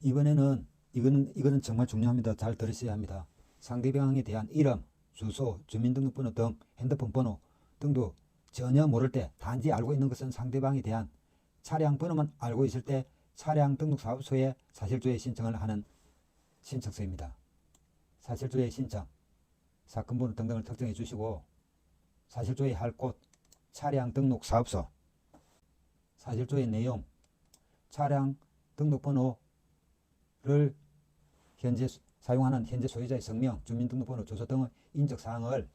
이번에는 이거는 정말 중요합니다. 잘 들으셔야 합니다. 상대방에 대한 이름, 주소, 주민등록번호 등 핸드폰 번호 등도 전혀 모를 때 단지 알고 있는 것은 상대방에 대한 차량 번호만 알고 있을 때 차량 등록사업소에 사실조회 신청을 하는 신청서입니다. 사실조회 신청, 사건 번호 등등을 특정해 주시고 사실조회 할 곳, 차량 등록사업소, 사실조회 내용, 차량 등록번호를 현재 사용하는 현재 소유자의 성명, 주민등록번호, 주소 등의 인적사항을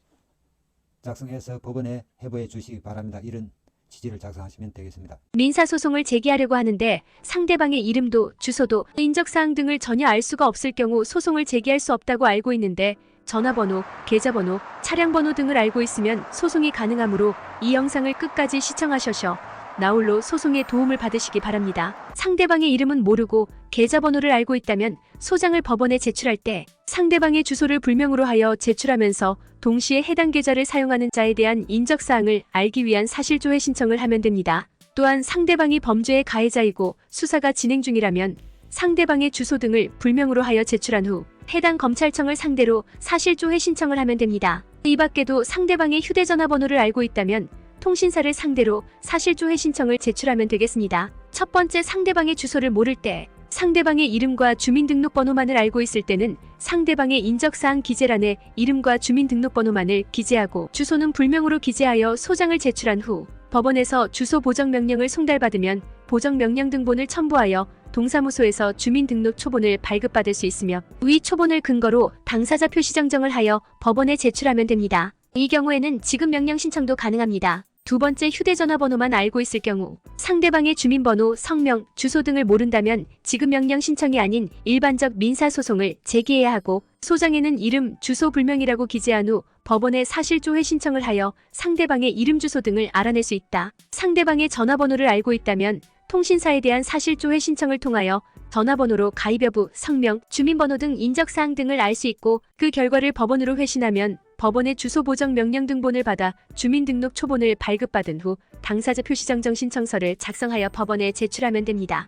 작성해서 법원에 해부해 주시기 바랍니다. 이런 지지를 작성하시면 되겠습니다. 민사소송을 제기하려고 하는데 상대방의 이름도 주소도 인적사항 등을 전혀 알 수가 없을 경우 소송을 제기할 수 없다고 알고 있는데 전화번호, 계좌번호, 차량번호 등을 알고 있으면 소송이 가능하므로 이 영상을 끝까지 시청하셔서 나홀로 소송에 도움을 받으시기 바랍니다. 상대방의 이름은 모르고 계좌번호를 알고 있다면 소장을 법원에 제출할 때 상대방의 주소를 불명으로 하여 제출하면서 동시에 해당 계좌를 사용하는 자에 대한 인적사항을 알기 위한 사실조회 신청을 하면 됩니다. 또한 상대방이 범죄의 가해자이고 수사가 진행 중이라면 상대방의 주소 등을 불명으로 하여 제출한 후 해당 검찰청을 상대로 사실조회 신청을 하면 됩니다. 이 밖에도 상대방의 휴대전화번호를 알고 있다면 통신사를 상대로 사실조회 신청을 제출하면 되겠습니다. 첫 번째, 상대방의 주소를 모를 때 상대방의 이름과 주민등록번호만을 알고 있을 때는 상대방의 인적사항 기재란에 이름과 주민등록번호만을 기재하고 주소는 불명으로 기재하여 소장을 제출한 후 법원에서 주소 보정명령을 송달받으면 보정명령 등본을 첨부하여 동사무소에서 주민등록 초본을 발급받을 수 있으며 위 초본을 근거로 당사자 표시정정을 하여 법원에 제출하면 됩니다. 이 경우에는 지급명령 신청도 가능합니다. 두 번째, 휴대전화번호만 알고 있을 경우 상대방의 주민번호, 성명, 주소 등을 모른다면 지급명령 신청이 아닌 일반적 민사소송을 제기해야 하고 소장에는 이름, 주소 불명이라고 기재한 후 법원에 사실조회 신청을 하여 상대방의 이름, 주소 등을 알아낼 수 있다. 상대방의 전화번호를 알고 있다면 통신사에 대한 사실조회 신청을 통하여 전화번호로 가입 여부, 성명, 주민번호 등 인적사항 등을 알 수 있고 그 결과를 법원으로 회신하면 법원의 주소 보정 명령 등본을 받아 주민등록 초본을 발급받은 후 당사자 표시정정 신청서를 작성하여 법원에 제출하면 됩니다.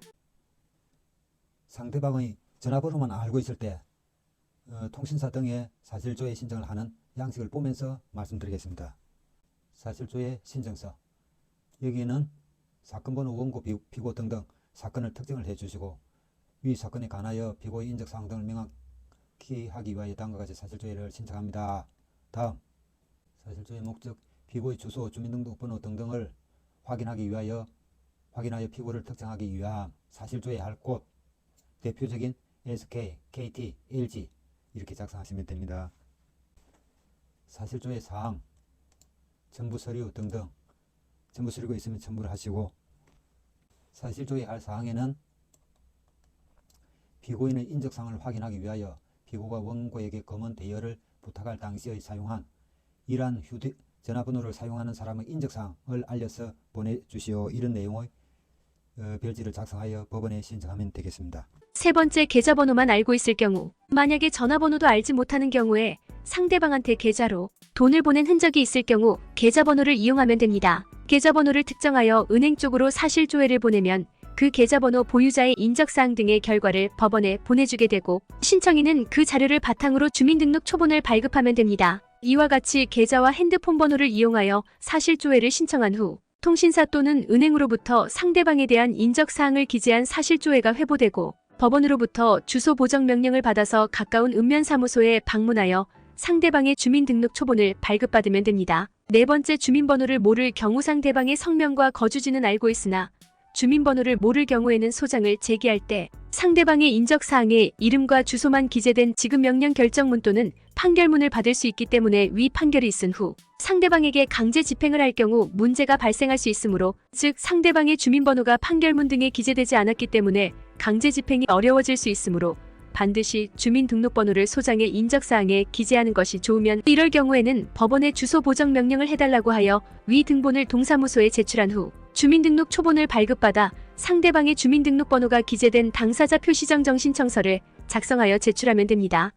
상대방의 전화번호만 알고 있을 때 통신사 등의 사실조회 신청을 하는 양식을 보면서 말씀드리겠습니다. 사실조회 신청서, 여기에는 사건번호, 원고, 피고 등등 사건을 특정을 해주시고 위 사건에 관하여 피고의 인적사항 등을 명확히 하기 위하여 다음과 같이 사실조회를 신청합니다. 다음, 사실조회 목적, 피고의 주소, 주민등록번호 등등을 확인하여 피고를 특정하기 위함, 사실조회할 곳, 대표적인 SK, KT, LG 이렇게 작성하시면 됩니다. 사실조회 사항, 첨부서류 등등, 첨부서류가 있으면 첨부를 하시고 사실조회할 사항에는 피고인의 인적사항을 확인하기 위하여 피고가 원고에게 검은 대여를 부탁할 당시의 사용한 이러한 휴대전화번호를 사용하는 사람의 인적사항을 알려서 보내주시오. 이런 내용의 별지를 작성하여 법원에 신청하면 되겠습니다. 세 번째, 계좌번호만 알고 있을 경우 만약에 전화번호도 알지 못하는 경우에 상대방한테 계좌로 돈을 보낸 흔적이 있을 경우 계좌번호를 이용하면 됩니다. 계좌번호를 특정하여 은행 쪽으로 사실조회를 보내면 그 계좌번호 보유자의 인적사항 등의 결과를 법원에 보내주게 되고 신청인은 그 자료를 바탕으로 주민등록 초본을 발급하면 됩니다. 이와 같이 계좌와 핸드폰 번호를 이용하여 사실조회를 신청한 후 통신사 또는 은행으로부터 상대방에 대한 인적사항을 기재한 사실조회가 회보되고 법원으로부터 주소 보정 명령을 받아서 가까운 읍면사무소에 방문하여 상대방의 주민등록 초본을 발급받으면 됩니다. 네 번째, 주민번호를 모를 경우 상대방의 성명과 거주지는 알고 있으나 주민번호를 모를 경우에는 소장을 제기할 때 상대방의 인적사항에 이름과 주소만 기재된 지급명령 결정문 또는 판결문을 받을 수 있기 때문에 위 판결이 있은 후 상대방에게 강제 집행을 할 경우 문제가 발생할 수 있으므로 즉 상대방의 주민번호가 판결문 등에 기재되지 않았기 때문에 강제 집행이 어려워질 수 있으므로 반드시 주민등록번호를 소장의 인적사항에 기재하는 것이 좋으면 이럴 경우에는 법원에 주소 보정 명령을 해달라고 하여 위 등본을 동사무소에 제출한 후 주민등록 초본을 발급받아 상대방의 주민등록번호가 기재된 당사자 표시정정 신청서를 작성하여 제출하면 됩니다.